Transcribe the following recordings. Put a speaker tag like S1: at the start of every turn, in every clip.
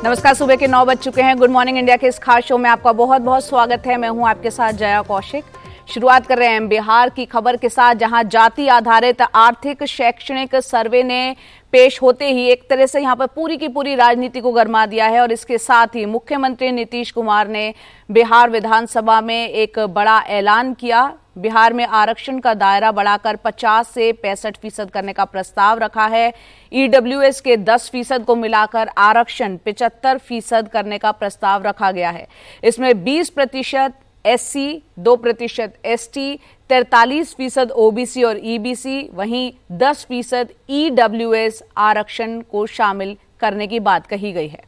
S1: नमस्कार, सुबह के 9 बज चुके हैं। गुड मॉर्निंग इंडिया के इस खास शो में आपका बहुत बहुत स्वागत है। मैं हूं आपके साथ जया कौशिक। शुरुआत कर रहे हैं बिहार की खबर के साथ, जहां जाति आधारित आर्थिक शैक्षणिक सर्वे ने पेश होते ही एक तरह से यहां पर पूरी की पूरी राजनीति को गरमा दिया है। और इसके साथ ही मुख्यमंत्री नीतीश कुमार ने बिहार विधानसभा में एक बड़ा ऐलान किया। बिहार में आरक्षण का दायरा बढ़ाकर 50 से 65% करने का प्रस्ताव रखा है। ईडब्ल्यूएस के 10% को मिलाकर आरक्षण 75% करने का प्रस्ताव रखा गया है। इसमें 20% एससी, 2% एसटी, 43% ओबीसी और ईबीसी, वहीं 10% ईडब्ल्यूएस आरक्षण को शामिल करने की बात कही गई है।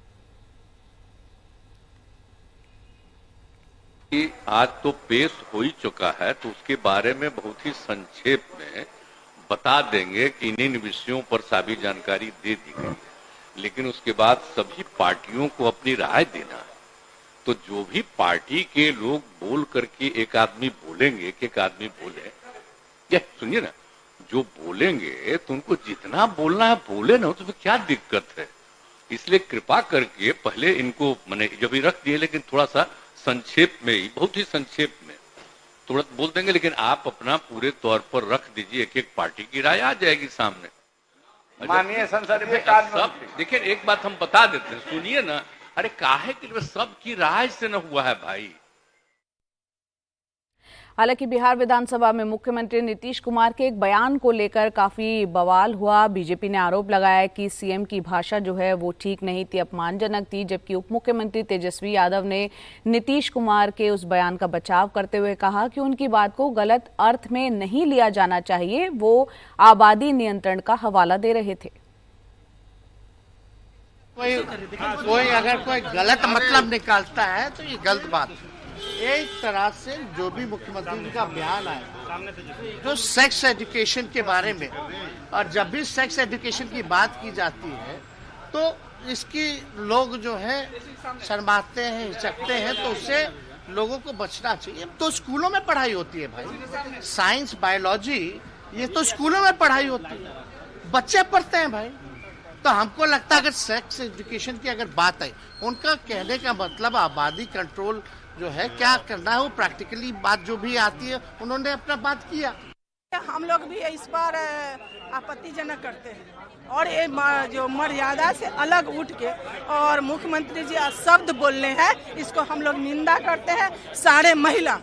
S2: कि आज तो पेश हो ही चुका है, तो उसके बारे में बहुत ही संक्षेप में बता देंगे कि इन विषयों पर सभी जानकारी दे दी गई है, लेकिन उसके बाद सभी पार्टियों को अपनी राय देना है। तो जो भी पार्टी के लोग बोल करके एक आदमी बोलेंगे कि एक आदमी बोले, ये सुनिए ना, जो बोलेंगे तो उनको जितना बोलना है बोले ना, तो फिर क्या दिक्कत है। इसलिए कृपा करके पहले इनको मैंने जब भी रख दिए, लेकिन थोड़ा सा संक्षेप में ही, बहुत ही संक्षेप में थोड़ा बोल देंगे, लेकिन आप अपना पूरे तौर पर रख दीजिए। एक एक पार्टी की राय आ जाएगी सामने।
S3: माननीय संसदीय कार्य
S2: सब देखिए, एक बात हम बता देते हैं, सुनिए ना। अरे काहे के लिए सबकी राय से न हुआ है भाई।
S1: हालांकि बिहार विधानसभा में मुख्यमंत्री नीतीश कुमार के एक बयान को लेकर काफी बवाल हुआ। बीजेपी ने आरोप लगाया कि सीएम की भाषा जो है वो ठीक नहीं थी, अपमानजनक थी, जबकि उप मुख्यमंत्री तेजस्वी यादव ने नीतीश कुमार के उस बयान का बचाव करते हुए कहा कि उनकी बात को गलत अर्थ में नहीं लिया जाना चाहिए। वो आबादी नियंत्रण का हवाला दे रहे थे।
S4: कोई अगर कोई गलत मतलब निकालता है तो ये गलत बात है। एक तरह से जो भी मुख्यमंत्री जी का बयान आया जो सेक्स एजुकेशन के बारे में, और जब भी सेक्स एजुकेशन की बात की जाती है तो इसकी लोग जो है शर्माते हैं, हिचकते हैं, तो उससे लोगों को बचना चाहिए। तो स्कूलों में पढ़ाई होती है भाई, साइंस बायोलॉजी ये तो स्कूलों में पढ़ाई होती है, बच्चे पढ़ते हैं भाई। तो हमको लगता है अगर सेक्स एजुकेशन की अगर बात है, उनका कहने का मतलब आबादी कंट्रोल जो है क्या करना है, वो प्रैक्टिकली बात जो भी आती है उन्होंने अपना बात किया।
S5: हम लोग भी इस पर आपत्तिजनक करते हैं, और ये जो मर्यादा से अलग उठ के और मुख्यमंत्री जी शब्द बोलने हैं, इसको हम लोग निंदा करते हैं। सारे महिला,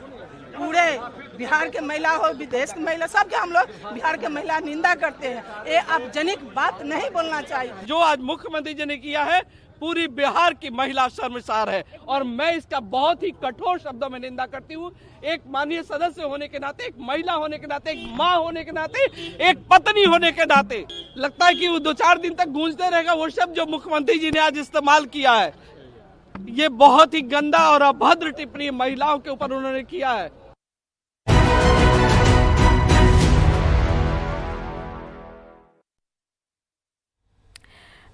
S5: पूरे बिहार के महिला हो, विदेश की महिला, सबके हम लोग बिहार के महिला निंदा करते हैं। ये अपजनिक बात नहीं बोलना चाहिए।
S6: जो आज मुख्यमंत्री जी ने किया है, पूरी बिहार की महिला शर्मसार है, और मैं इसका बहुत ही कठोर शब्दों में निंदा करती हूँ। एक माननीय सदस्य होने के नाते, एक महिला होने के नाते, एक माँ होने के नाते, एक पत्नी होने के नाते लगता है कि वो 2-4 दिन तक गूंजते रहेगा वो शब्द जो मुख्यमंत्री जी ने आज इस्तेमाल किया है। ये बहुत ही गंदा और अभद्र टिप्पणी महिलाओं के ऊपर उन्होंने किया है।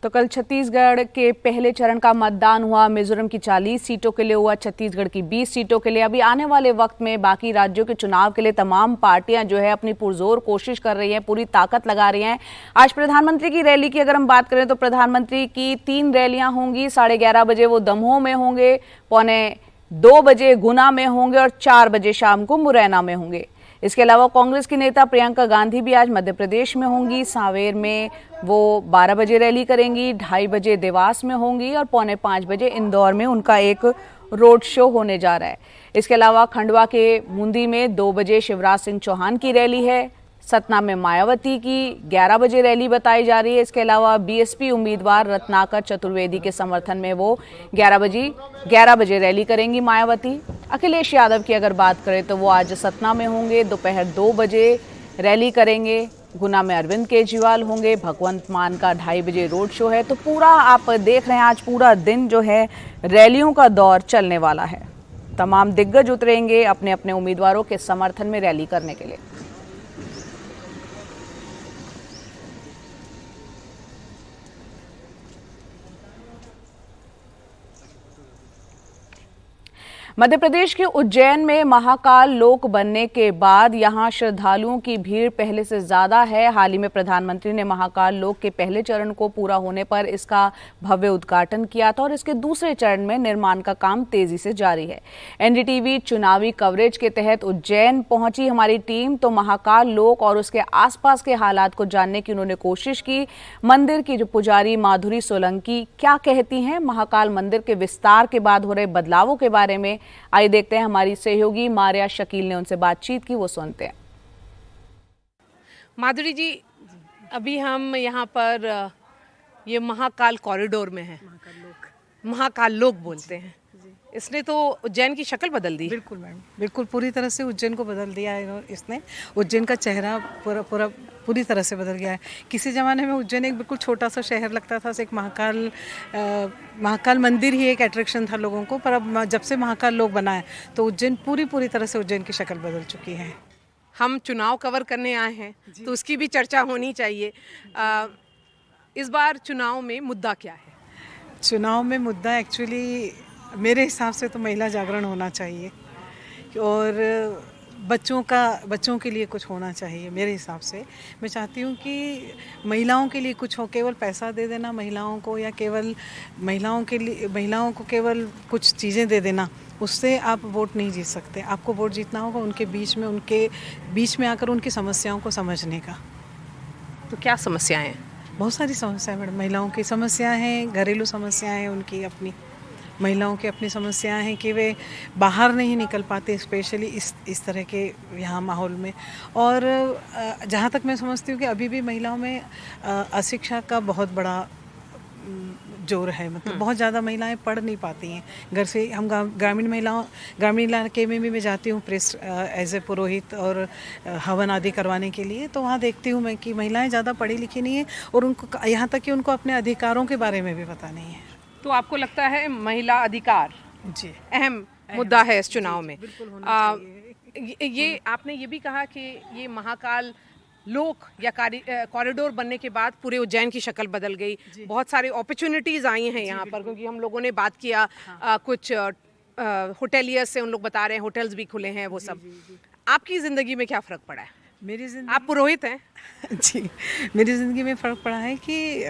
S1: तो कल छत्तीसगढ़ के पहले चरण का मतदान हुआ। मिजोरम की 40 सीटों के लिए हुआ, छत्तीसगढ़ की 20 सीटों के लिए। अभी आने वाले वक्त में बाकी राज्यों के चुनाव के लिए तमाम पार्टियां जो है अपनी पुरजोर कोशिश कर रही हैं, पूरी ताकत लगा रही हैं। आज प्रधानमंत्री की रैली की अगर हम बात करें तो प्रधानमंत्री की 3 रैलियां होंगी। 11:30 बजे वो दमोह में होंगे, 1:45 बजे गुना में होंगे और 4 बजे शाम को मुरैना में होंगे। इसके अलावा कांग्रेस की नेता प्रियंका गांधी भी आज मध्य प्रदेश में होंगी। सांवेर में वो 12 बजे रैली करेंगी, 2:30 बजे देवास में होंगी और 4:45 बजे इंदौर में उनका एक रोड शो होने जा रहा है। इसके अलावा खंडवा के मुंदी में 2 बजे शिवराज सिंह चौहान की रैली है। सतना में मायावती की 11 बजे रैली बताई जा रही है। इसके अलावा बीएसपी उम्मीदवार रत्नाकर चतुर्वेदी के समर्थन में वो 11 बजे रैली करेंगी मायावती। अखिलेश यादव की अगर बात करें तो वो आज सतना में होंगे, दोपहर 2 बजे रैली करेंगे। गुना में अरविंद केजरीवाल होंगे, भगवंत मान का 2:30 बजे रोड शो है। तो पूरा आप देख रहे हैं आज पूरा दिन जो है रैलियों का दौर चलने वाला है। तमाम दिग्गज उतरेंगे अपने अपने उम्मीदवारों के समर्थन में रैली करने के लिए। मध्य प्रदेश के उज्जैन में महाकाल लोक बनने के बाद यहां श्रद्धालुओं की भीड़ पहले से ज्यादा है। हाल ही में प्रधानमंत्री ने महाकाल लोक के पहले चरण को पूरा होने पर इसका भव्य उद्घाटन किया था और इसके दूसरे चरण में निर्माण का काम तेजी से जारी है। एनडीटीवी चुनावी कवरेज के तहत उज्जैन पहुंची हमारी टीम तो महाकाल लोक और उसके आसपास के हालात को जानने की उन्होंने कोशिश की। मंदिर की जो पुजारी माधुरी सोलंकी क्या कहती हैं महाकाल मंदिर के विस्तार के बाद हो रहे बदलावों के बारे में, आइए देखते हैं। हमारी सहयोगी मारिया शकील ने उनसे बातचीत की, वो सुनते हैं।
S3: माधुरी जी, अभी हम यहाँ पर ये महाकाल कॉरिडोर में हैं। महाकाल लोक बोलते हैं। इसने तो उज्जैन की शक्ल बदल दी।
S7: बिल्कुल मैम, बिल्कुल पूरी तरह से उज्जैन को बदल दिया है इसने। उज्जैन का चेहरा पूरी तरह से बदल गया है। किसी ज़माने में उज्जैन एक बिल्कुल छोटा सा शहर लगता था, एक महाकाल मंदिर ही एक अट्रैक्शन था लोगों को, पर अब जब से महाकाल लोक बना है तो उज्जैन पूरी तरह से उज्जैन की शक्ल बदल चुकी है।
S3: हम चुनाव कवर करने आए हैं तो उसकी भी चर्चा होनी चाहिए। इस बार चुनाव में मुद्दा क्या है?
S7: चुनाव में मुद्दा एक्चुअली मेरे हिसाब से तो महिला जागरण होना चाहिए और बच्चों के लिए कुछ होना चाहिए। मेरे हिसाब से मैं चाहती हूँ कि महिलाओं के लिए कुछ हो। केवल पैसा दे देना महिलाओं को या केवल महिलाओं को केवल कुछ चीज़ें दे देना, उससे आप वोट नहीं जीत सकते। आपको वोट जीतना होगा उनके बीच में आकर उनकी समस्याओं को समझने का।
S3: तो क्या समस्याएं हैं?
S7: बहुत सारी समस्याएं मैडम, महिलाओं की समस्याएं हैं, घरेलू समस्याएं हैं उनकी अपनी। महिलाओं की अपनी समस्याएं हैं कि वे बाहर नहीं निकल पाते, स्पेशली इस तरह के यहाँ माहौल में। और जहाँ तक मैं समझती हूँ कि अभी भी महिलाओं में अशिक्षा का बहुत बड़ा जोर है। मतलब बहुत ज़्यादा महिलाएं पढ़ नहीं पाती हैं। घर से हम ग्रामीण इलाके में भी मैं जाती हूँ प्रेस एज ए पुरोहित और हवन आदि करवाने के लिए, तो वहाँ देखती हूँ मैं कि महिलाएं ज़्यादा पढ़ी लिखी नहीं है और उनको यहाँ तक कि उनको अपने अधिकारों के बारे में भी पता नहीं है।
S3: तो आपको लगता है महिला अधिकार
S7: जी
S3: अहम मुद्दा है इस चुनाव में?
S7: बिल्कुल होना चाहिए।
S3: ये आपने ये भी कहा कि ये महाकाल लोक या कॉरिडोर बनने के बाद पूरे उज्जैन की शक्ल बदल गई। बहुत सारी अपॉर्चुनिटीज़ आई हैं यहाँ पर, क्योंकि हम लोगों ने बात किया कुछ होटेलियर्स से, उन लोग बता रहे हैं होटल्स भी खुले हैं, वो सब। आपकी ज़िंदगी में क्या फ़र्क पड़ा है?
S7: मेरी जिंदगी,
S3: आप पुरोहित हैं
S7: जी, मेरी ज़िंदगी में फ़र्क पड़ा है कि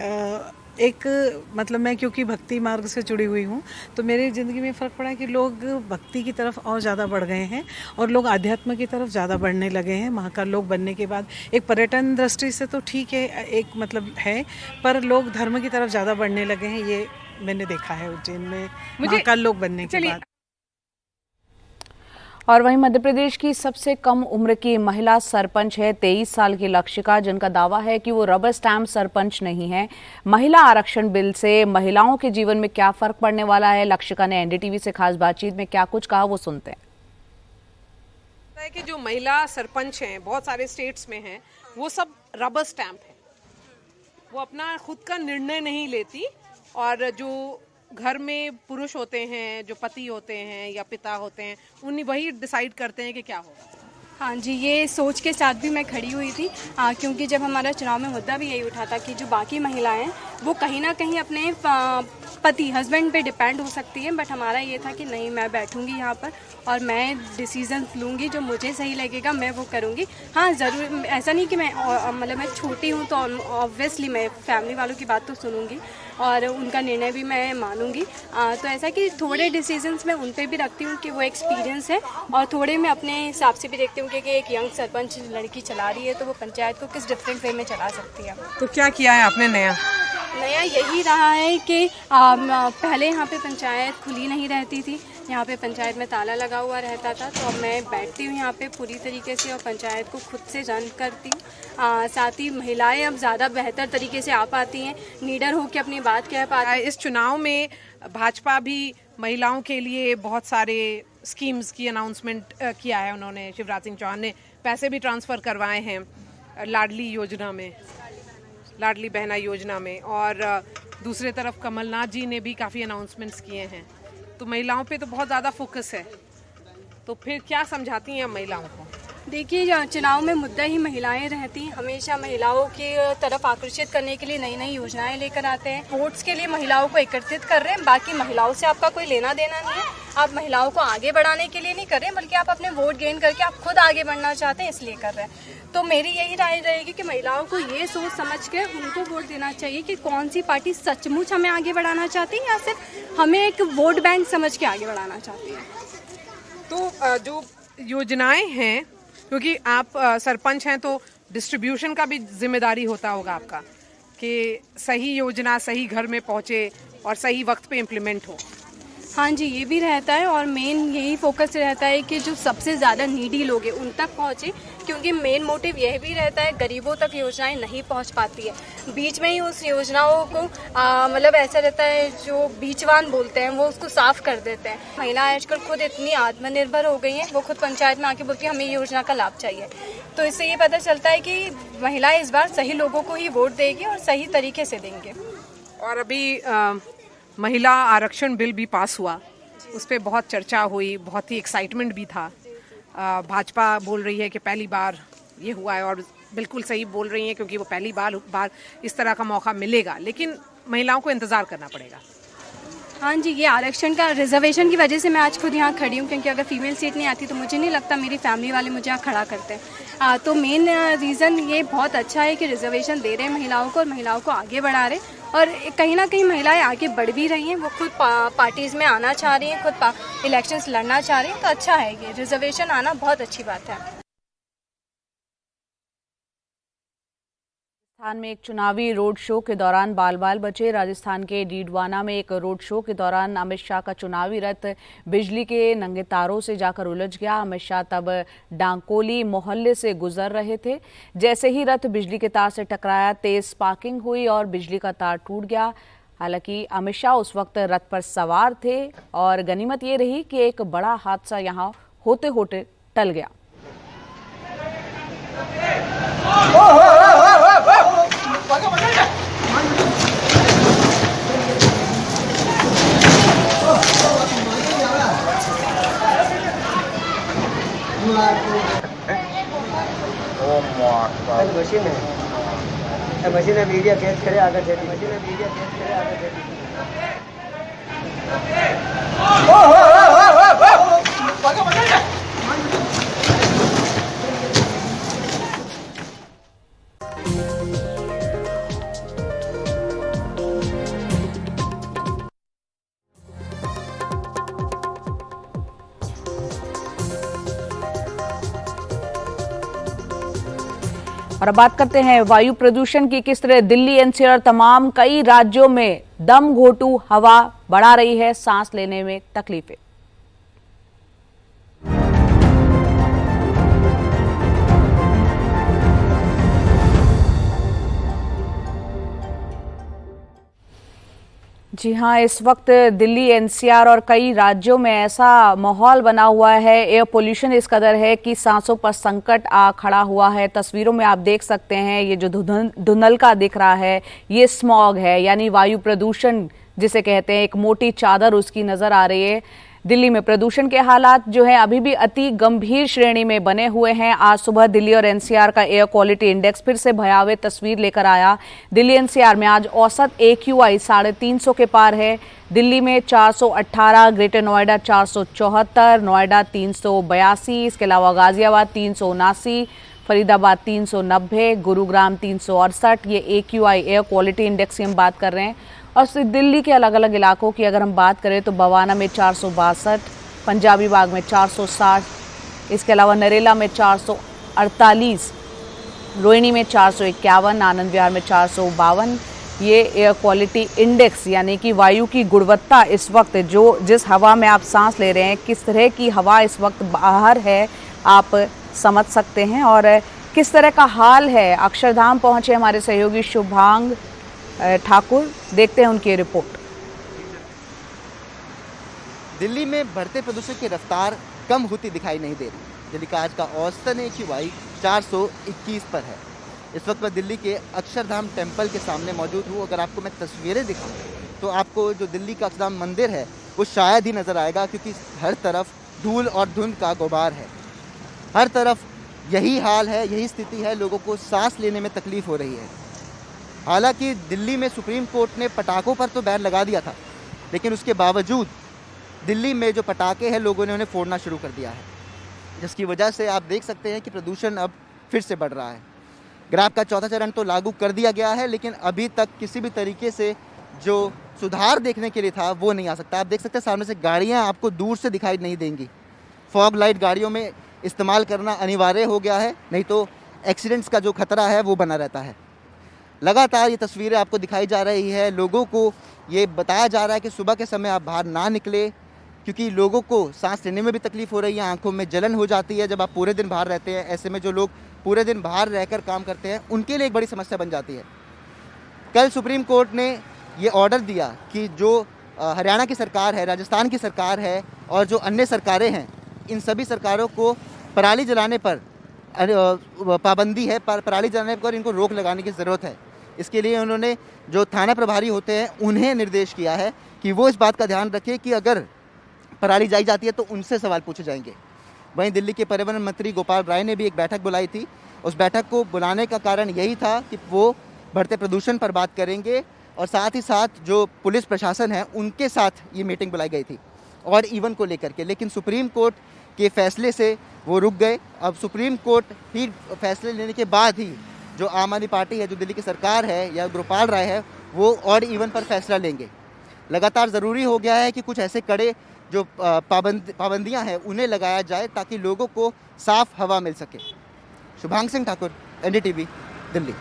S7: मतलब मैं क्योंकि भक्ति मार्ग से जुड़ी हुई हूँ, तो मेरी ज़िंदगी में फ़र्क पड़ा है कि लोग भक्ति की तरफ और ज़्यादा बढ़ गए हैं और लोग आध्यात्म की तरफ ज़्यादा बढ़ने लगे हैं महाकाल लोक बनने के बाद। एक पर्यटन दृष्टि से तो ठीक है, एक मतलब है, पर लोग धर्म की तरफ ज़्यादा बढ़ने लगे हैं। ये मैंने देखा है उज्जैन में महाकाल लोक बनने के बाद।
S1: और वहीं मध्य प्रदेश की सबसे कम उम्र की महिला सरपंच है 23 साल की लक्षिका, जिनका दावा है कि वो रबर स्टैम्प सरपंच नहीं है। महिला आरक्षण बिल से महिलाओं के जीवन में क्या फर्क पड़ने वाला है, लक्षिका ने एनडीटीवी से खास बातचीत में क्या कुछ कहा, वो सुनते हैं।
S3: कि जो महिला सरपंच हैं बहुत सारे स्टेट्स में हैं, वो सब रबर स्टैम्प है। वो अपना खुद का निर्णय नहीं लेती और जो घर में पुरुष होते हैं, जो पति होते हैं या पिता होते हैं, उन्हीं वही डिसाइड करते हैं कि क्या होगा।
S8: हाँ जी, ये सोच के साथ भी मैं खड़ी हुई थी, क्योंकि जब हमारा चुनाव में मुद्दा भी यही उठा था कि जो बाकी महिलाएं हैं वो कहीं ना कहीं अपने पति हस्बैंड पे डिपेंड हो सकती है, बट हमारा ये था कि नहीं, मैं बैठूंगी यहाँ पर और मैं डिसीजन लूँगी, जो मुझे सही लगेगा मैं वो करूँगी। हाँ ज़रूर, ऐसा नहीं कि मैं मतलब मैं छोटी हूँ तो ऑब्वियसली मैं फैमिली वालों की बात तो सुनूँगी और उनका निर्णय भी मैं मानूंगी। तो ऐसा कि थोड़े डिसीजंस मैं उन पे भी रखती हूँ कि वो एक्सपीरियंस है और थोड़े मैं अपने हिसाब से भी देखती हूँ कि एक यंग सरपंच लड़की चला रही है तो वो पंचायत को किस डिफरेंट वे में चला सकती है।
S3: तो क्या किया है आपने नया
S8: यही रहा है कि पहले यहाँ पे पंचायत खुली नहीं रहती थी, यहाँ पे पंचायत में ताला लगा हुआ रहता था, तो अब मैं बैठती हूँ यहाँ पे पूरी तरीके से और पंचायत को खुद से रन करती हूँ। साथ ही महिलाएं अब ज़्यादा बेहतर तरीके से आ पाती हैं, लीडर होकर अपनी बात कह पाती हैं।
S3: इस चुनाव में भाजपा भी महिलाओं के लिए बहुत सारे स्कीम्स की अनाउंसमेंट किया है उन्होंने। शिवराज सिंह चौहान ने पैसे भी ट्रांसफ़र करवाए हैं लाडली योजना में, लाडली बहना योजना में, और दूसरे तरफ कमलनाथ जी ने भी काफ़ी अनाउंसमेंट्स किए हैं। तो महिलाओं पे तो बहुत ज़्यादा फोकस है, तो फिर क्या समझाती हैं महिलाओं को?
S8: देखिए, चुनाव में मुद्दा ही महिलाएं रहती हैं, हमेशा महिलाओं की तरफ आकर्षित करने के लिए नई नई योजनाएं लेकर आते हैं। वोट्स के लिए महिलाओं को एकत्रित कर रहे हैं, बाकी महिलाओं से आपका कोई लेना देना नहीं है। आप महिलाओं को आगे बढ़ाने के लिए नहीं कर रहे हैं, बल्कि आप अपने वोट गेन करके आप खुद आगे बढ़ना चाहते हैं, इसलिए कर रहे हैं। तो मेरी यही राय रहेगी कि महिलाओं को ये सोच समझ के उनको वोट देना चाहिए कि कौन सी पार्टी सचमुच हमें आगे बढ़ाना चाहती है या सिर्फ हमें एक वोट बैंक समझ के आगे बढ़ाना चाहती है।
S3: तो जो योजनाएं हैं, क्योंकि आप सरपंच हैं तो डिस्ट्रीब्यूशन का भी जिम्मेदारी होता होगा आपका कि सही योजना सही घर में पहुंचे और सही वक्त पे इम्प्लीमेंट हो।
S8: हाँ जी, ये भी रहता है और मेन यही फोकस रहता है कि जो सबसे ज़्यादा नीडी लोग हैं उन तक पहुँचे, क्योंकि मेन मोटिव यह भी रहता है गरीबों तक योजनाएं नहीं पहुँच पाती है, बीच में ही उस योजनाओं को मतलब ऐसा रहता है जो बीचवान बोलते हैं वो उसको साफ कर देते हैं। महिलाएं आजकल खुद इतनी आत्मनिर्भर हो गई हैं, वो खुद पंचायत में आके बोलती है हमें योजना का लाभ चाहिए। तो इससे ये पता चलता है कि महिलाएं इस बार सही लोगों को ही वोट देगी और सही तरीके से देंगे।
S3: और अभी महिला आरक्षण बिल भी पास हुआ, उस पर बहुत चर्चा हुई, बहुत ही एक्साइटमेंट भी था। भाजपा बोल रही है कि पहली बार ये हुआ है और बिल्कुल सही बोल रही है, क्योंकि वो पहली बार इस तरह का मौका मिलेगा, लेकिन महिलाओं को इंतज़ार करना पड़ेगा।
S8: हाँ जी, ये आरक्षण का रिजर्वेशन की वजह से मैं आज खुद यहाँ खड़ी हूँ, क्योंकि अगर फीमेल सीट नहीं आती तो मुझे नहीं लगता मेरी फैमिली वाले मुझे यहाँ खड़ा करते हैं। तो मेन रीज़न ये बहुत अच्छा है कि रिजर्वेशन दे रहे हैं महिलाओं को और महिलाओं को आगे बढ़ा रहे हैं, और कहीं ना कहीं महिलाएं आगे बढ़ भी रही हैं, वो खुद पार्टीज़ में आना चाह रही हैं, खुद इलेक्शंस लड़ना चाह रही हैं। तो अच्छा है, ये रिजर्वेशन आना बहुत अच्छी बात है।
S1: राजस्थान में एक चुनावी रोड शो के दौरान बाल बाल बचे। राजस्थान के डीडवाना में एक रोड शो के दौरान अमित शाह का चुनावी रथ बिजली के नंगे तारों से जाकर उलझ गया। अमित शाह तब डांकोली मोहल्ले से गुजर रहे थे। जैसे ही रथ बिजली के तार से टकराया, तेज स्पार्किंग हुई और बिजली का तार टूट गया। हालांकि अमित शाह उस वक्त रथ पर सवार थे और गनीमत ये रही कि एक बड़ा हादसा यहाँ होते होते टल गया।
S9: मशीन है मीडिया केस करे आगे चली, मशीन है मीडिया केस करे आगे चली।
S1: और अब बात करते हैं वायु प्रदूषण की। किस तरह दिल्ली, एनसीआर तमाम कई राज्यों में दम घोटू हवा बढ़ा रही है सांस लेने में तकलीफें। जी हाँ, इस वक्त दिल्ली, एनसीआर और कई राज्यों में ऐसा माहौल बना हुआ है, एयर पोल्यूशन इस कदर है कि सांसों पर संकट आ खड़ा हुआ है। तस्वीरों में आप देख सकते हैं, ये जो धुंधल का दिख रहा है ये स्मॉग है, यानी वायु प्रदूषण जिसे कहते हैं, एक मोटी चादर उसकी नजर आ रही है। दिल्ली में प्रदूषण के हालात जो है अभी भी अति गंभीर श्रेणी में बने हुए हैं। आज सुबह दिल्ली और एनसीआर का एयर क्वालिटी इंडेक्स फिर से भयावह तस्वीर लेकर आया। दिल्ली एनसीआर में आज औसत AQI 350 के पार है। दिल्ली में 418, ग्रेटर नोएडा 474, नोएडा 382, इसके अलावा गाजियाबाद 379, फरीदाबाद 390, गुरुग्राम 368। ये AQI एयर क्वालिटी इंडेक्स की हम बात कर रहे हैं। और दिल्ली के अलग अलग इलाकों की अगर हम बात करें तो बवाना में 462, पंजाबी बाग में 460, इसके अलावा नरेला में 448, रोहिणी में 451, आनंद विहार में 452। ये एयर क्वालिटी इंडेक्स यानी कि वायु की गुणवत्ता इस वक्त जिस हवा में आप सांस ले रहे हैं, किस तरह की हवा इस वक्त बाहर है आप समझ सकते हैं। और किस तरह का हाल है, अक्षरधाम पहुंचे हमारे सहयोगी शुभांग ठाकुर, देखते हैं उनकी रिपोर्ट।
S10: दिल्ली में बढ़ते प्रदूषण की रफ्तार कम होती दिखाई नहीं दे रही। दिल्ली का आज का औसतन AQI 421 पर है। इस वक्त मैं दिल्ली के अक्षरधाम टेम्पल के सामने मौजूद हूँ। अगर आपको मैं तस्वीरें दिखाऊं तो आपको जो दिल्ली का अक्षरधाम मंदिर है वो शायद ही नज़र आएगा, क्योंकि हर तरफ धूल और धुंध का गुबार है। हर तरफ यही हाल है, यही स्थिति है, लोगों को सांस लेने में तकलीफ हो रही है। हालांकि दिल्ली में सुप्रीम कोर्ट ने पटाखों पर तो बैन लगा दिया था, लेकिन उसके बावजूद दिल्ली में जो पटाखे हैं लोगों ने उन्हें फोड़ना शुरू कर दिया है, जिसकी वजह से आप देख सकते हैं कि प्रदूषण अब फिर से बढ़ रहा है। ग्रैब का चौथा चरण तो लागू कर दिया गया है, लेकिन अभी तक किसी भी तरीके से जो सुधार देखने के लिए था वो नहीं आ सकता। आप देख सकते हैं सामने से गाड़ियाँ आपको दूर से दिखाई नहीं देंगी। फॉग लाइट गाड़ियों में इस्तेमाल करना अनिवार्य हो गया है, नहीं तो एक्सीडेंट्स का जो खतरा है वो बना रहता है। लगातार ये तस्वीरें आपको दिखाई जा रही है। लोगों को ये बताया जा रहा है कि सुबह के समय आप बाहर ना निकले, क्योंकि लोगों को सांस लेने में भी तकलीफ हो रही है, आंखों में जलन हो जाती है जब आप पूरे दिन बाहर रहते हैं। ऐसे में जो लोग पूरे दिन बाहर रहकर काम करते हैं उनके लिए एक बड़ी समस्या बन जाती है। कल सुप्रीम कोर्ट ने ये ऑर्डर दिया कि जो हरियाणा की सरकार है, राजस्थान की सरकार है और जो अन्य सरकारें हैं, इन सभी सरकारों को पराली जलाने पर पाबंदी है, पराली जलाने पर इनको रोक लगाने की ज़रूरत है। इसके लिए उन्होंने जो थाना प्रभारी होते हैं उन्हें निर्देश किया है कि वो इस बात का ध्यान रखें कि अगर पराली जाई जाती है तो उनसे सवाल पूछे जाएंगे। वहीं दिल्ली के पर्यावरण मंत्री गोपाल राय ने भी एक बैठक बुलाई थी। उस बैठक को बुलाने का कारण यही था कि वो बढ़ते प्रदूषण पर बात करेंगे और साथ ही साथ जो पुलिस प्रशासन है उनके साथ ये मीटिंग बुलाई गई थी और ईवन को लेकर के, लेकिन सुप्रीम कोर्ट के फैसले से वो रुक गए। अब सुप्रीम कोर्ट ही फैसले लेने के बाद ही जो आम आदमी पार्टी है, जो दिल्ली की सरकार है या गोपाल राय है, वो ऑड इवन पर फैसला लेंगे। लगातार ज़रूरी हो गया है कि कुछ ऐसे कड़े जो पाबंदियां हैं उन्हें लगाया जाए ताकि लोगों को साफ हवा मिल सके। शुभांग सिंह ठाकुर, एनडीटीवी, दिल्ली।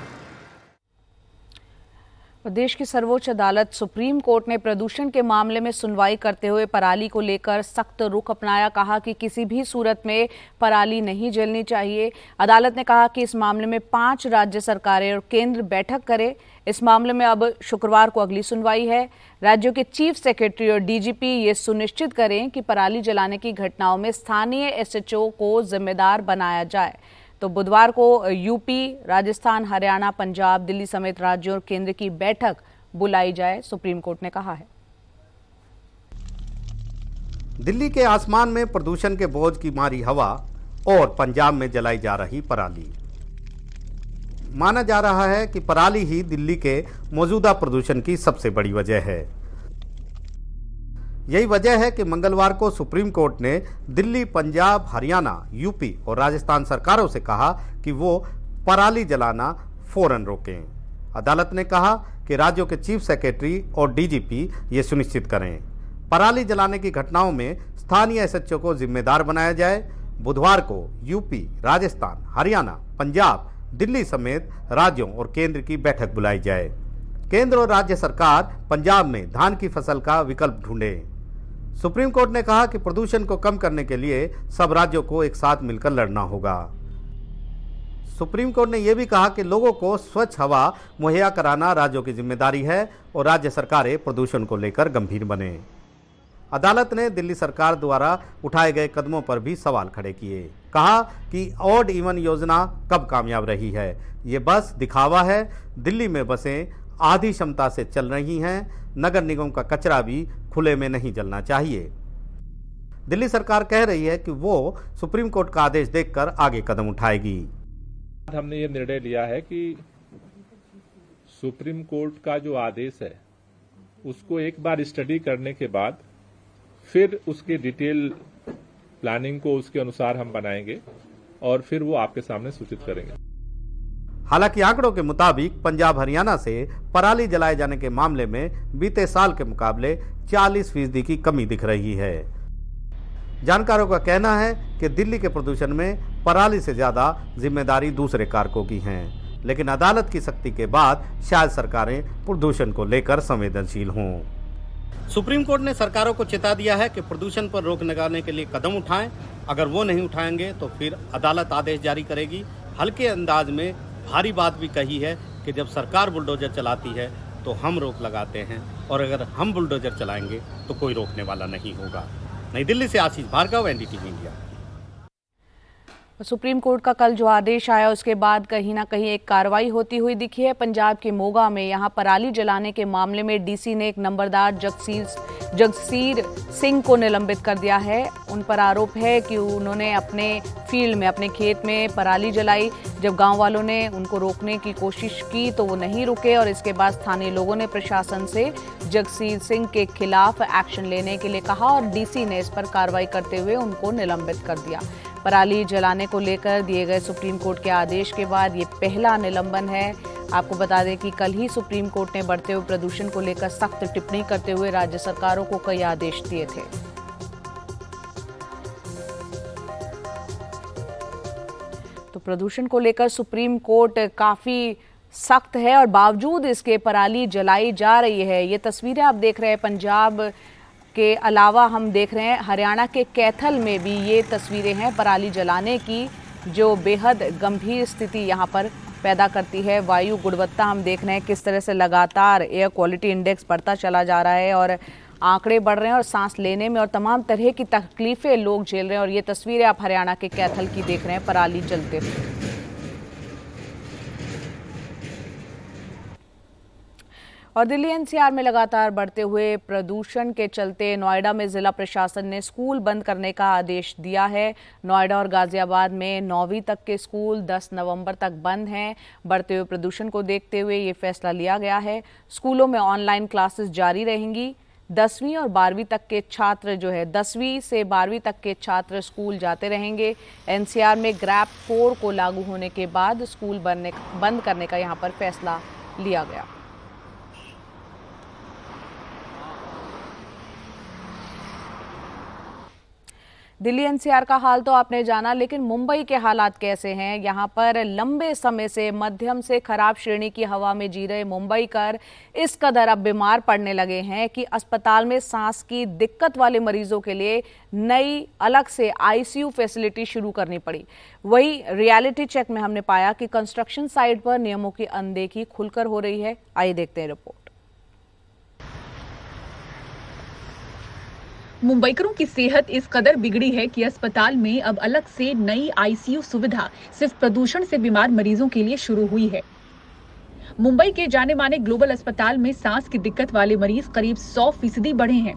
S1: प्रदेश की सर्वोच्च अदालत सुप्रीम कोर्ट ने प्रदूषण के मामले में सुनवाई करते हुए पराली को लेकर सख्त रुख अपनाया। कहा कि किसी भी सूरत में पराली नहीं जलनी चाहिए। अदालत ने कहा कि इस मामले में 5 राज्य सरकारें और केंद्र बैठक करे। इस मामले में अब शुक्रवार को अगली सुनवाई है। राज्यों के चीफ सेक्रेटरी और डीजीपी ये सुनिश्चित करें कि पराली जलाने की घटनाओं में स्थानीय एसएचओ को जिम्मेदार बनाया जाए। तो बुधवार को यूपी, राजस्थान, हरियाणा, पंजाब, दिल्ली समेत राज्यों और केंद्र की बैठक बुलाई जाए, सुप्रीम कोर्ट ने कहा है।
S11: दिल्ली के आसमान में प्रदूषण के बोझ की मारी हवा और पंजाब में जलाई जा रही पराली। माना जा रहा है कि पराली ही दिल्ली के मौजूदा प्रदूषण की सबसे बड़ी वजह है। यही वजह है कि मंगलवार को सुप्रीम कोर्ट ने दिल्ली, पंजाब, हरियाणा, यूपी और राजस्थान सरकारों से कहा कि वो पराली जलाना फौरन रोकें। अदालत ने कहा कि राज्यों के चीफ सेक्रेटरी और डीजीपी ये सुनिश्चित करें पराली जलाने की घटनाओं में स्थानीय एसएचओ को जिम्मेदार बनाया जाए। बुधवार को यूपी, राजस्थान, हरियाणा, पंजाब, दिल्ली समेत राज्यों और केंद्र की बैठक बुलाई जाए। केंद्र और राज्य सरकार पंजाब में धान की फसल का विकल्प ढूंढे। सुप्रीम कोर्ट ने कहा कि प्रदूषण को कम करने के लिए सब राज्यों को एक साथ मिलकर लड़ना होगा। सुप्रीम कोर्ट ने यह भी कहा कि लोगों को स्वच्छ हवा मुहैया कराना राज्यों की जिम्मेदारी है और राज्य सरकारें प्रदूषण को लेकर गंभीर बने। अदालत ने दिल्ली सरकार द्वारा उठाए गए कदमों पर भी सवाल खड़े किए। कहा कि ऑड इवन योजना कब कामयाब रही है, ये बस दिखावा है। दिल्ली में बसें आधी क्षमता से चल रही हैं। नगर निगम का कचरा भी खुले में नहीं जलना चाहिए। दिल्ली सरकार कह रही है कि वो सुप्रीम कोर्ट का आदेश देखकर आगे कदम उठाएगी।
S12: हमने ये निर्णय लिया है कि सुप्रीम कोर्ट का जो आदेश है उसको एक बार स्टडी करने के बाद फिर उसके डिटेल प्लानिंग को उसके अनुसार हम बनाएंगे और फिर वो आपके सामने सूचित करेंगे।
S11: हालांकि आंकड़ों के मुताबिक पंजाब, हरियाणा से पराली जलाए जाने के मामले में बीते साल के मुकाबले 40% की कमी दिख रही है। जानकारों का कहना है कि दिल्ली के प्रदूषण में पराली से ज्यादा जिम्मेदारी दूसरे कारकों की है, लेकिन अदालत की सख्ती के बाद शायद सरकारें प्रदूषण को लेकर संवेदनशील हों।
S13: सुप्रीम कोर्ट ने सरकारों को चेता दिया है कि प्रदूषण पर रोक लगाने के लिए कदम उठाएं। अगर वो नहीं उठाएंगे तो फिर अदालत आदेश जारी करेगी। हल्के अंदाज में भारी बात भी कही है कि जब सरकार बुलडोजर चलाती है तो हम रोक लगाते हैं और अगर हम बुलडोजर चलाएंगे तो कोई रोकने वाला नहीं होगा। नई दिल्ली से Ashish Bhargava, NDTV India.
S1: Supreme Court का कल जो आदेश आया उसके बाद कहीं ना कहीं एक कार्रवाई होती हुई दिखी है। पंजाब के मोगा में यहां पराली जलाने के मामले में डीसी ने एक नंबरदार जगसीर सिंह को निलंबित कर दिया है। उन पर आरोप है कि उन्होंने अपने फील्ड में, अपने खेत में पराली जलाई। जब गांव वालों ने उनको रोकने की कोशिश की तो वो नहीं रुके और इसके बाद स्थानीय लोगों ने प्रशासन से जगसीर सिंह के खिलाफ एक्शन लेने के लिए कहा और डीसी ने इस पर कार्रवाई करते हुए उनको निलंबित कर दिया। पराली जलाने को लेकर दिए गए सुप्रीम कोर्ट के आदेश के बाद ये पहला निलंबन है। आपको बता दें कि कल ही सुप्रीम कोर्ट ने बढ़ते हुए प्रदूषण को लेकर सख्त टिप्पणी करते हुए राज्य सरकारों को कई आदेश दिए थे। तो प्रदूषण को लेकर सुप्रीम कोर्ट काफी सख्त है और बावजूद इसके पराली जलाई जा रही है। ये तस्वीरें आप देख रहे हैं पंजाब के अलावा हम देख रहे हैं हरियाणा के कैथल में भी ये तस्वीरें हैं पराली जलाने की, जो बेहद गंभीर स्थिति यहाँ पर पैदा करती है। वायु गुणवत्ता हम देख रहे हैं किस तरह से लगातार एयर क्वालिटी इंडेक्स बढ़ता चला जा रहा है और आंकड़े बढ़ रहे हैं और सांस लेने में और तमाम तरह की तकलीफें लोग झेल रहे हैं। और ये तस्वीरें आप हरियाणा के कैथल की देख रहे हैं पराली जलते हुए। और दिल्ली एनसीआर में लगातार बढ़ते हुए प्रदूषण के चलते नोएडा में जिला प्रशासन ने स्कूल बंद करने का आदेश दिया है। नोएडा और गाजियाबाद में 9वीं तक के स्कूल 10 नवंबर तक बंद हैं। बढ़ते हुए प्रदूषण को देखते हुए ये फैसला लिया गया है। स्कूलों में ऑनलाइन क्लासेस जारी रहेंगी। 10वीं और 12वीं तक के छात्र 10वीं से 12वीं तक के छात्र स्कूल जाते रहेंगे। एनसीआर में ग्रैप 4 को लागू होने के बाद स्कूल बंद करने का यहाँ पर फैसला लिया गया। दिल्ली एनसीआर का हाल तो आपने जाना, लेकिन मुंबई के हालात कैसे हैं? यहाँ पर लंबे समय से मध्यम से खराब श्रेणी की हवा में जी रहे मुंबईकर इस कदर अब बीमार पड़ने लगे हैं कि अस्पताल में सांस की दिक्कत वाले मरीजों के लिए नई अलग से आईसीयू फैसिलिटी शुरू करनी पड़ी। वही रियलिटी चेक में हमने पाया कि कंस्ट्रक्शन साइट पर नियमों की अनदेखी खुलकर हो रही है। आइए देखते हैं रिपोर्ट।
S14: मुंबईकरों की सेहत इस कदर बिगड़ी है कि अस्पताल में अब अलग से नई आईसीयू सुविधा सिर्फ प्रदूषण से बीमार मरीजों के लिए शुरू हुई है। मुंबई के जाने माने ग्लोबल अस्पताल में सांस की दिक्कत वाले मरीज करीब 100% बढ़े हैं।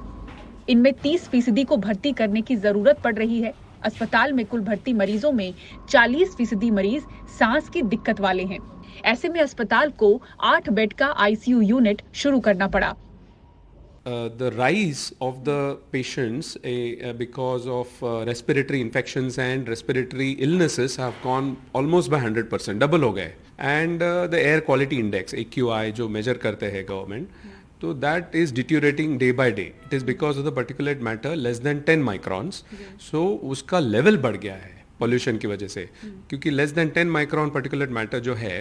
S14: इनमें 30% को भर्ती करने की जरूरत पड़ रही है। अस्पताल में कुल भर्ती मरीजों में 40% मरीज सांस की दिक्कत वाले हैं। ऐसे में अस्पताल को 8 बेड का आईसीयू यूनिट शुरू करना पड़ा।
S15: The rise of the patients because of respiratory infections and respiratory illnesses have gone almost by 100%, double हो गए। And the air quality index AQI जो measure करते हैं government, तो that is deteriorating day by day. It is because of the particulate matter less than 10 microns. So उसका level बढ़ गया है pollution की वजह से, क्योंकि less than 10 micron particulate matter जो है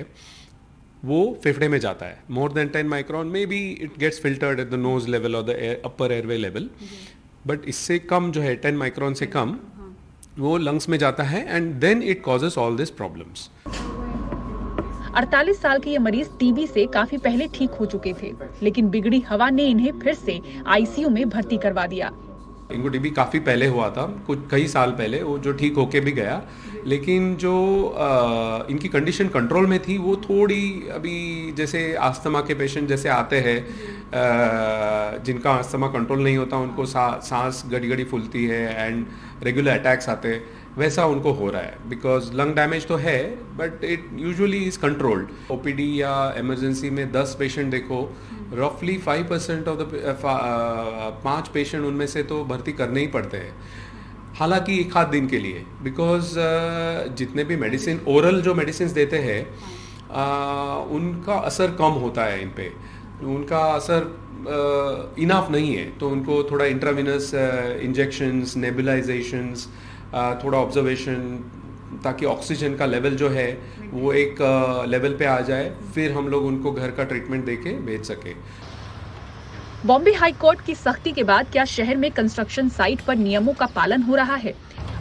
S15: वो फेफड़े में जाता है। More than 10 micron may be it gets filtered at the nose level और the upper airway level, but इससे कम जो है 10 माइक्रोन से कम वो लंग्स में जाता है and then it causes all this problems.
S14: 48 साल के ये मरीज टीबी से काफी पहले ठीक हो चुके थे, लेकिन बिगड़ी हवा ने इन्हें फिर से आईसीयू में भर्ती करवा दिया।
S15: इनको टीबी काफ़ी पहले हुआ था, कई साल पहले, वो जो ठीक होके भी गया, लेकिन जो इनकी कंडीशन कंट्रोल में थी वो थोड़ी अभी जैसे अस्थमा के पेशेंट जैसे आते हैं जिनका अस्थमा कंट्रोल नहीं होता, उनको सांस गड़ी फूलती है एंड रेगुलर अटैक्स आते हैं, वैसा उनको हो रहा है। बिकॉज लंग डैमेज तो है but it usually is controlled. OPD या इमरजेंसी में 10 पेशेंट देखो, रफली 5% ऑफ द 5 पेशेंट उनमें से तो भर्ती करने ही पड़ते हैं, हालांकि एक आध दिन के लिए। बिकॉज जितने भी मेडिसिन ओरल जो मेडिसिन देते हैं उनका असर कम होता है, इन पे उनका असर इनफ नहीं है, तो उनको थोड़ा इंट्राविनस इंजेक्शंस, नेबुलाइजेशंस, थोड़ा ऑब्जर्वेशन, ताकि ऑक्सीजन का लेवल जो है वो एक लेवल पे आ जाए, फिर हम लोग उनको घर का ट्रीटमेंट देके भेज सके।
S14: बॉम्बे हाई कोर्ट की सख्ती के बाद क्या शहर में कंस्ट्रक्शन साइट पर नियमों का पालन हो रहा है?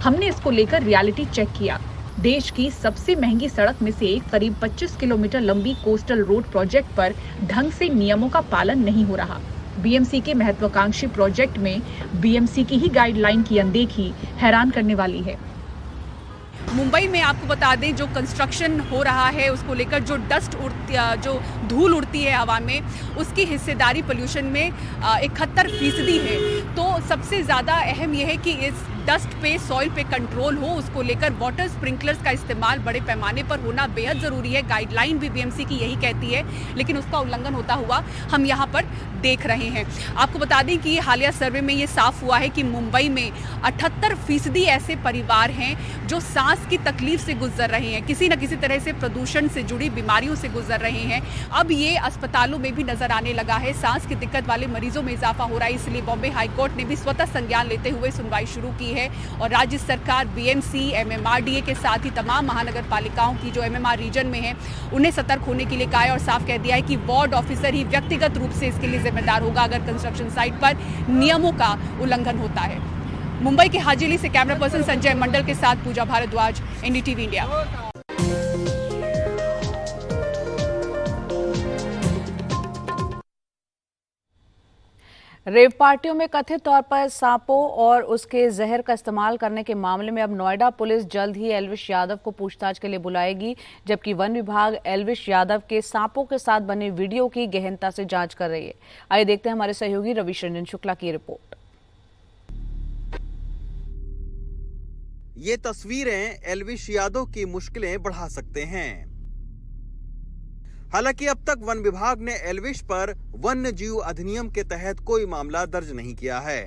S14: हमने इसको लेकर रियलिटी चेक किया। देश की सबसे महंगी सड़क में से एक करीब 25 किलोमीटर लंबी कोस्टल रोड प्रोजेक्ट पर ढंग से नियमों का पालन नहीं हो रहा। बीएमसी के महत्वाकांक्षी प्रोजेक्ट में बीएमसी की ही गाइडलाइन की अनदेखी हैरान करने वाली है। मुंबई में आपको बता दें जो कंस्ट्रक्शन हो रहा है उसको लेकर जो डस्ट उड़ती, जो धूल उड़ती है हवा में, उसकी हिस्सेदारी पोल्यूशन में 71% है। तो सबसे ज़्यादा अहम यह है कि इस डस्ट पे, सॉइल पे कंट्रोल हो, उसको लेकर वाटर स्प्रिंकलर्स का इस्तेमाल बड़े पैमाने पर होना बेहद ज़रूरी है। गाइडलाइन भी बीएमसी की यही कहती है, लेकिन उसका उल्लंघन होता हुआ हम यहाँ पर देख रहे हैं। आपको बता दें कि हालिया सर्वे में ये साफ हुआ है कि मुंबई में 78% ऐसे परिवार हैं जो सांस की तकलीफ से गुजर रहे हैं, किसी न किसी तरह से प्रदूषण से जुड़ी बीमारियों से गुजर रहे हैं। अब ये अस्पतालों में भी नजर आने लगा है, सांस की दिक्कत वाले मरीजों में इजाफा हो रहा है। इसलिए बॉम्बे हाईकोर्ट ने भी स्वतः संज्ञान लेते हुए सुनवाई शुरू की है और राज्य सरकार, बीएमसी, एमएमआरडीए के साथ ही तमाम महानगर पालिकाओं की जो एमएमआर रीजन में है उन्हें सतर्क होने के लिए कहा है और साफ कह दिया है कि वार्ड ऑफिसर ही व्यक्तिगत रूप से इसके लिए जिम्मेदार होगा अगर कंस्ट्रक्शन साइट पर नियमों का उल्लंघन होता है। मुंबई के हाजीली से कैमरा पर्सन संजय मंडल के साथ पूजा भारद्वाज, एनडीटीवी इंडिया।
S1: रेव पार्टियों में कथित तौर पर सांपों और उसके जहर का इस्तेमाल करने के मामले में अब नोएडा पुलिस जल्द ही एल्विश यादव को पूछताछ के लिए बुलाएगी, जबकि वन विभाग एल्विश यादव के सांपों के साथ बने वीडियो की गहनता से जांच कर रही है। आइए देखते हैं हमारे सहयोगी रविश रंजन शुक्ला की रिपोर्ट।
S16: ये तस्वीरें एल्विश यादव की मुश्किलें बढ़ा सकते हैं। हालांकि अब तक वन विभाग ने एल्विश पर वन्य जीव अधिनियम के तहत कोई मामला दर्ज नहीं किया है,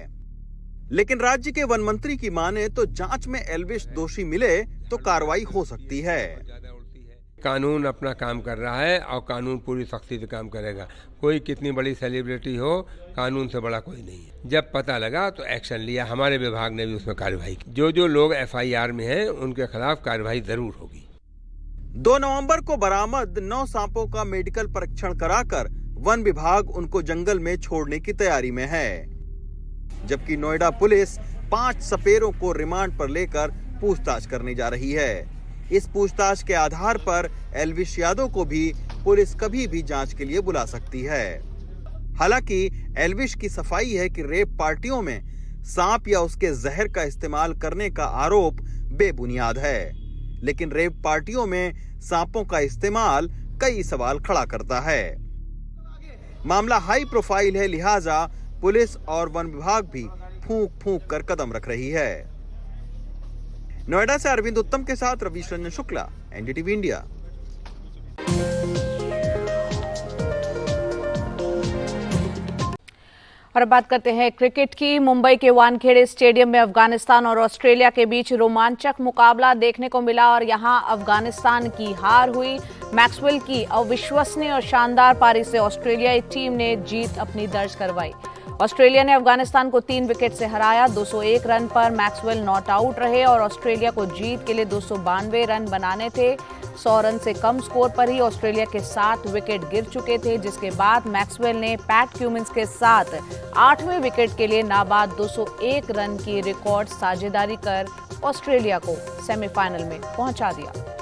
S16: लेकिन राज्य के वन मंत्री की माने तो जांच में एल्विश दोषी मिले तो कार्रवाई हो सकती है।
S17: कानून अपना काम कर रहा है और कानून पूरी सख्ती से काम करेगा। कोई कितनी बड़ी सेलिब्रिटी हो, कानून से बड़ा कोई नहीं है। जब पता लगा तो एक्शन लिया, हमारे विभाग ने भी उसमें कार्रवाई की। जो लोग एफआईआर में हैं उनके खिलाफ कार्रवाई जरूर होगी।
S16: 2 नवंबर को बरामद 9 सांपों का मेडिकल परीक्षण कराकर वन विभाग उनको जंगल में छोड़ने की तैयारी में है, जबकि नोएडा पुलिस 5 सपेरों को रिमांड पर लेकर पूछताछ करने जा रही है। इस पूछताछ के आधार पर एल्विश यादव को भी पुलिस कभी भी जांच के लिए बुला सकती है। हालांकि एल्विश की सफाई है कि रेप पार्टियों में सांप या उसके जहर का इस्तेमाल करने का आरोप बेबुनियाद है, लेकिन रेप पार्टियों में सांपों का इस्तेमाल कई सवाल खड़ा करता है। मामला हाई प्रोफाइल है, लिहाजा पुलिस और वन विभाग भी फूंक कर कदम रख रही है। नोएडा से अरविंद उत्तम के साथ रविश रंजन शुक्ला, एनडीटीवी इंडिया।
S1: और अब बात करते हैं क्रिकेट की। मुंबई के वानखेड़े स्टेडियम में अफगानिस्तान और ऑस्ट्रेलिया के बीच रोमांचक मुकाबला देखने को मिला और यहां अफगानिस्तान की हार हुई। मैक्सवेल की अविश्वसनीय और शानदार पारी से ऑस्ट्रेलियाई टीम ने जीत अपनी दर्ज करवाई। ऑस्ट्रेलिया ने अफगानिस्तान को 3 विकेट से हराया। 201 रन पर मैक्सवेल नॉट आउट रहे और ऑस्ट्रेलिया को जीत के लिए 292 रन बनाने थे। 100 रन से कम स्कोर पर ही ऑस्ट्रेलिया के 7 विकेट गिर चुके थे, जिसके बाद मैक्सवेल ने पैट क्यूमिंस के साथ 8वें विकेट के लिए नाबाद 201 रन की रिकॉर्ड साझेदारी कर ऑस्ट्रेलिया को सेमीफाइनल में पहुंचा दिया।